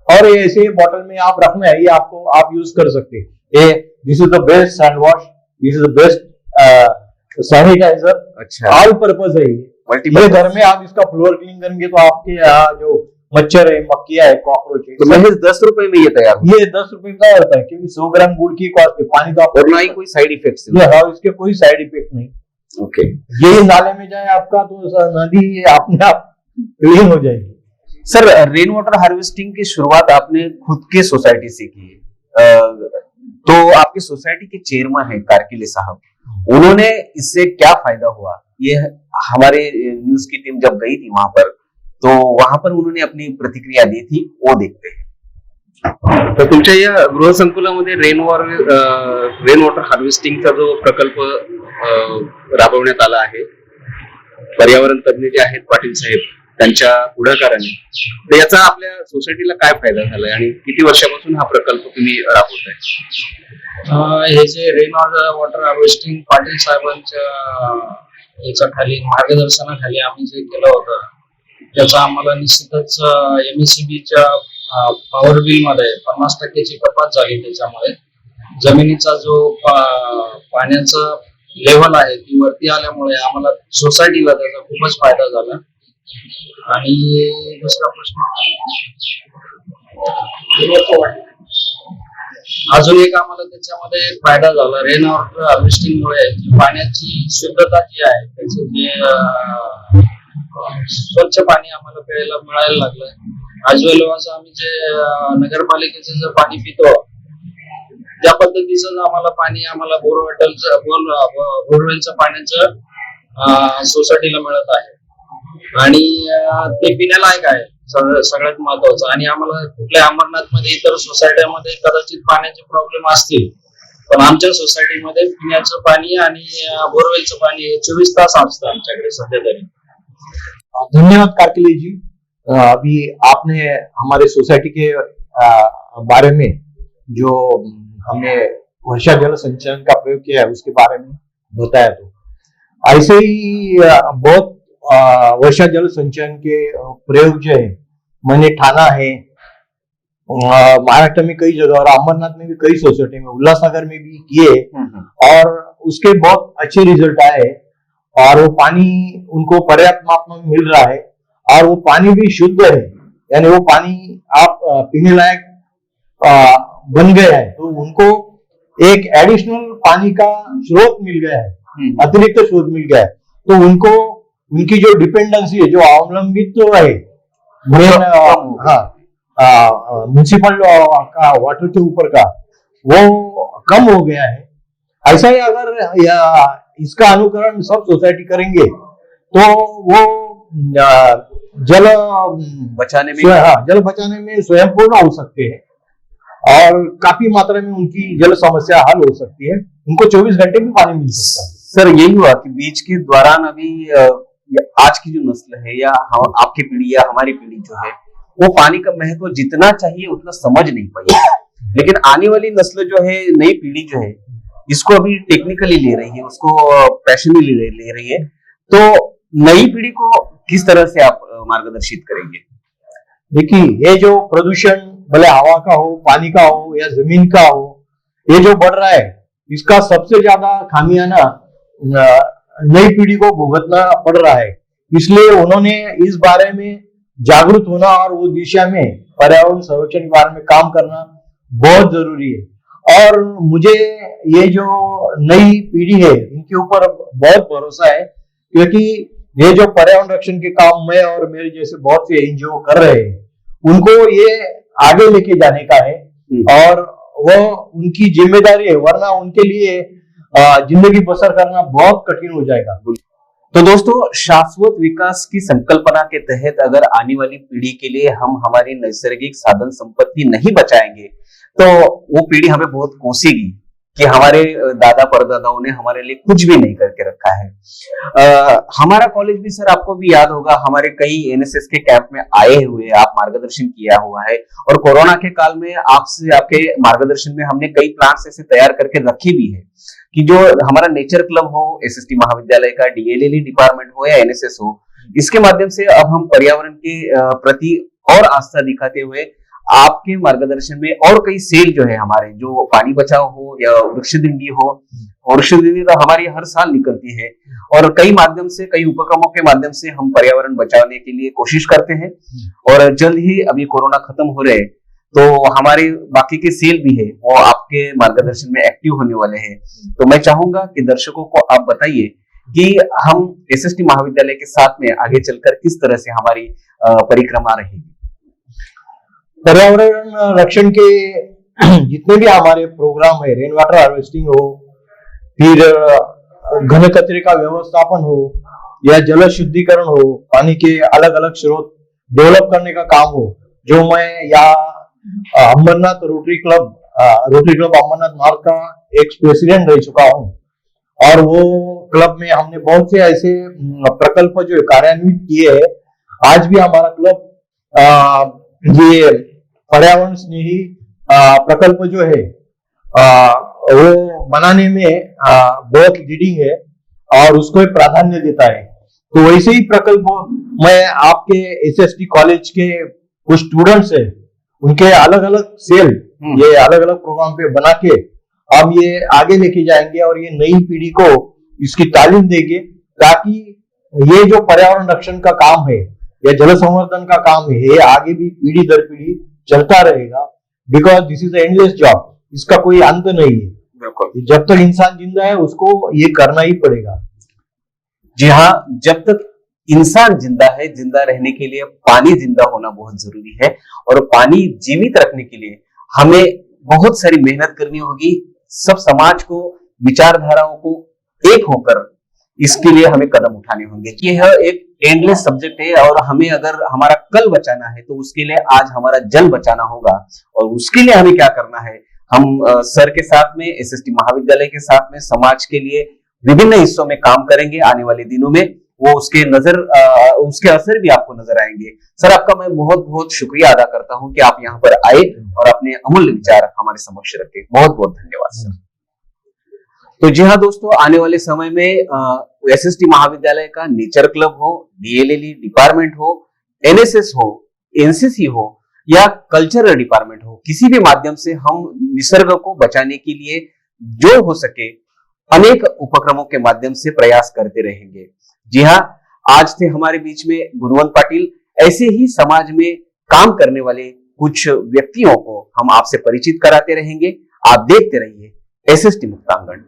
और ये ऐसे बोतल में आप रखना है। ये आपको आप यूज कर सकते हैं। This is the best hand wash, this is the best sanitiser. अच्छा, ऑल पर्पज है ये घर में आप इसका फ्लोर क्लीन करेंगे तो आपके यहाँ जो मच्छर है, मक्खियां है, कॉकरोच है, तो महज 10 रुपए में ये तैयार होता है? ये 10 रुपए का होता है क्योंकि 100 ग्राम गुड़ की कॉस्ट है। पानी तो आप और ना ही कोई साइड इफेक्ट्स? इसके कोई साइड इफेक्ट नहीं। ओके, ये नाले में जाए आपका तो नदी अपने आप क्लीन हो जाएगी। सर, रेन वाटर हार्वेस्टिंग की शुरुआत आपने खुद के सोसाइटी से की है, तो आपके सोसाइटी के चेयरमैन है कारकिले साहब, उन्होंने इससे क्या फायदा हुआ, ये हमारे न्यूज की टीम जब गई थी वहां पर, तो वहां पर उन्होंने अपनी प्रतिक्रिया दी थी, वो देखते हैं। तर तुमच्या या गृहसंकुलामध्ये रेन वॉटर हार्वेस्टिंगचा जो प्रकल्प राबवण्यात आला आहे, पर्यावरण तज्ञ जे आहेत पाटील साहेब त्यांच्या पुढाकाराने, तर याचा आपल्या सोसायटीला काय फायदा झालाय आणि किती वर्षापासून हा प्रकल्प तुम्ही राबवताय? हे जे रेन वॉटर हार्वेस्टिंग पाटील साहेबांच्या याच्या खाली मार्गदर्शनाखाली आम्ही जे केलं होतं, त्याचा आम्हाला निश्चितच MSEBच्या पॉवर बिल मध्ये 50% कपात झाली। त्याच्यामुळे जमिनीचा जो पाण्याचा लेवल आहे ती वरती आल्यामुळे आम्हाला सोसायटीला त्याचा खूपच फायदा झाला। आणि दुसरा प्रश्न, अजून एक आम्हाला त्याच्यामध्ये फायदा झाला रेन वॉटर हार्वेस्टिंग मुळे पाण्याची शुद्धता जी आहे त्याचं जे स्वच्छ पाणी आम्हाला प्यायला मिळायला लागलं. आजूबाजूचं आम्ही जे नगरपालिकेचं जे पाणी पितो त्या पद्धतीचं आम्हाला पाणी आम्हाला बोरवेलचं पाण्याचं सोसायटीला मिळत आहे आणि ते पिण्यालायक आहे सगळ्यात महत्वाचं. आणि आम्हाला कुठल्या अमरनाथ मध्ये इतर सोसायट्यामध्ये कदाचित पाण्याचे प्रॉब्लेम असतील पण आमच्या सोसायटीमध्ये पिण्याचं पाणी आणि बोरवेलचं पाणी हे 24 तास असतं आमच्याकडे सध्या तरी. धन्यवाद कारकिले जी। अभी आपने हमारे सोसाइटी के बारे में जो हमने वर्षा जल संचयन का प्रयोग किया है उसके बारे में बताया। तो ऐसे ही बहुत वर्षा जल संचयन के प्रयोग जो है मैंने ठाना है, महाराष्ट्र में कई जगह और अमरनाथ में भी कई सोसाइटी में, उल्लासनगर में भी किए और उसके बहुत अच्छे रिजल्ट आए और वो पानी उनको पर्याप्त मात्रा में मिल रहा है और वो पानी भी शुद्ध है, यानी वो पानी आप पीने लायक बन गया है। तो उनको एक एडिशनल पानी का स्रोत मिल गया है, अतिरिक्त स्रोत मिल गया है। तो उनको उनकी जो डिपेंडेंसी है, जो अवलंबित तो है म्यूनिसिपल का वाटर के ऊपर का, वो कम हो गया है। ऐसा ही अगर इसका अनुकरण सब सोसाइटी करेंगे तो वो जल बचाने में जल बचाने में स्वयं पूर्ण हो सकते हैं और काफी मात्रा में उनकी जल समस्या हल हो सकती है, उनको 24 घंटे भी पानी मिल सकता है। सर यही हुआ कि बीच के दौरान अभी आज की जो नस्ल है या आपकी पीढ़ी या हमारी पीढ़ी जो है वो पानी का महत्व जितना चाहिए उतना समझ नहीं पाई, लेकिन आने वाली नस्ल जो है, नई पीढ़ी जो है, इसको अभी टेक्निकली ले रही है, उसको पैशनली ले रही है। तो नई पीढ़ी को किस तरह से आप मार्गदर्शित करेंगे? देखिए, ये जो प्रदूषण भले हवा का हो, पानी का हो या जमीन का हो, ये जो बढ़ रहा है इसका सबसे ज्यादा खामियाना नई पीढ़ी को भुगतना पड़ रहा है। इसलिए उन्होंने इस बारे में जागरूक होना और वो दिशा में पर्यावरण संरक्षण के बारे में काम करना बहुत जरूरी है। और मुझे ये जो नई पीढ़ी है इनके ऊपर बहुत भरोसा है, क्योंकि ये जो पर्यावरण रक्षण के काम मैं और मेरे जैसे बहुत से एनजीओ कर रहे हैं, उनको ये आगे लेके जाने का है और वो उनकी जिम्मेदारी है, वरना उनके लिए जिंदगी बसर करना बहुत कठिन हो जाएगा। तो दोस्तों, शाश्वत विकास की संकल्पना के तहत अगर आने वाली पीढ़ी के लिए हम हमारी नैसर्गिक साधन संपत्ति नहीं बचाएंगे तो वो पीढ़ी हमें बहुत कोसेगी कि हमारे दादा परदादाओं ने हमारे लिए कुछ भी नहीं करके रखा है। हमारा कॉलेज भी सर आपको भी याद होगा, हमारे कई एनएसएस के कैंप में आए हुए आप मार्गदर्शन किया हुआ है और कोरोना के काल में आपसे आपके मार्गदर्शन में हमने कई प्लान्स ऐसे तैयार करके रखे भी है कि जो हमारा नेचर क्लब हो, एसएसटी महाविद्यालय का डीएलएल डिपार्टमेंट हो या एनएसएस हो, इसके माध्यम से अब हम पर्यावरण के प्रति और आस्था दिखाते हुए आपके मार्गदर्शन में और कई सेल जो है हमारे, जो पानी बचाओ हो या वृक्षदिंडी हो, वृक्षदिंडी तो हमारी हर साल निकलती है और कई माध्यम से, कई उपक्रमों के माध्यम से हम पर्यावरण बचाने के लिए कोशिश करते हैं। और जल्द ही अभी कोरोना खत्म हो रहे तो हमारे बाकी के सेल भी है वो आपके मार्गदर्शन में एक्टिव होने वाले हैं। तो मैं चाहूंगा कि दर्शकों को आप बताइए कि हम एसएसटी महाविद्यालय के साथ में आगे चलकर किस तरह से हमारी परिक्रमा रहेगी। पर्यावरण रक्षण के जितने भी हमारे प्रोग्राम है, रेन वाटर हार्वेस्टिंग हो, फिर घन कचरे का व्यवस्थापन हो या जल शुद्धिकरण हो, पानी के अलग अलग स्रोत डेवलप करने का काम हो, जो मैं या Amarnath rotary club Amarnath north का एक्स प्रेसिडेंट रह चुका हूँ और वो क्लब में हमने बहुत से ऐसे प्रकल्प जो कार्यान्वित किए हैं। आज भी हमारा क्लब ये पर्यावरण स्नेही प्रकल्प जो है वो बनाने में बहुत लीडिंग है और उसको प्राधान्य देता है। तो वैसे ही प्रकल्प मैं आपके एसएसटी कॉलेज के कुछ स्टूडेंट्स है, उनके अलग अलग सेल ये अलग अलग प्रोग्राम पे बना के हम ये आगे लेके जाएंगे और ये नई पीढ़ी को इसकी तालीम देंगे, ताकि ये जो पर्यावरण रक्षण का काम है या जल संवर्धन का काम है ये आगे भी पीढ़ी दर पीढ़ी चलता रहेगा। Because this is endless job, इसका कोई अंत नहीं है। जब तक इंसान जिंदा है उसको ये करना ही पड़ेगा। जी हाँ, जब तक इंसान जिंदा है, जिंदा रहने के लिए पानी जिंदा होना बहुत जरूरी है, और पानी जीवित रखने के लिए हमें बहुत सारी मेहनत करनी होगी। सब समाज को, विचारधाराओं को एक होकर इसके लिए हमें कदम उठाने होंगे। यह एक एंडलेस सब्जेक्ट है, और हमें अगर हमारा कल बचाना है तो उसके लिए आज हमारा जल बचाना होगा। और उसके लिए हमें क्या करना है, हम सर के साथ में, एसएसटी महाविद्यालय के साथ में समाज के लिए विभिन्न हिस्सों में काम करेंगे। आने वाले दिनों में वो उसके असर भी आपको नजर आएंगे। सर, आपका मैं बहुत बहुत शुक्रिया अदा करता हूं कि आप यहाँ पर आए और अपने अमूल्य विचार हमारे समक्ष रखे। बहुत बहुत धन्यवाद सर। तो जी हाँ दोस्तों, आने वाले समय में एसएसटी महाविद्यालय का नेचर क्लब हो, डीएलएलई डिपार्टमेंट हो, एनएसएस हो, एनसीसी हो या कल्चरल डिपार्टमेंट हो, किसी भी माध्यम से हम निसर्ग को बचाने के लिए जो हो सके अनेक उपक्रमों के माध्यम से प्रयास करते रहेंगे। जी हाँ, आज थे हमारे बीच में गुणवंत पाटिल। ऐसे ही समाज में काम करने वाले कुछ व्यक्तियों को हम आपसे परिचित कराते रहेंगे। आप देखते रहिए एसएसटी मुक्तांगण।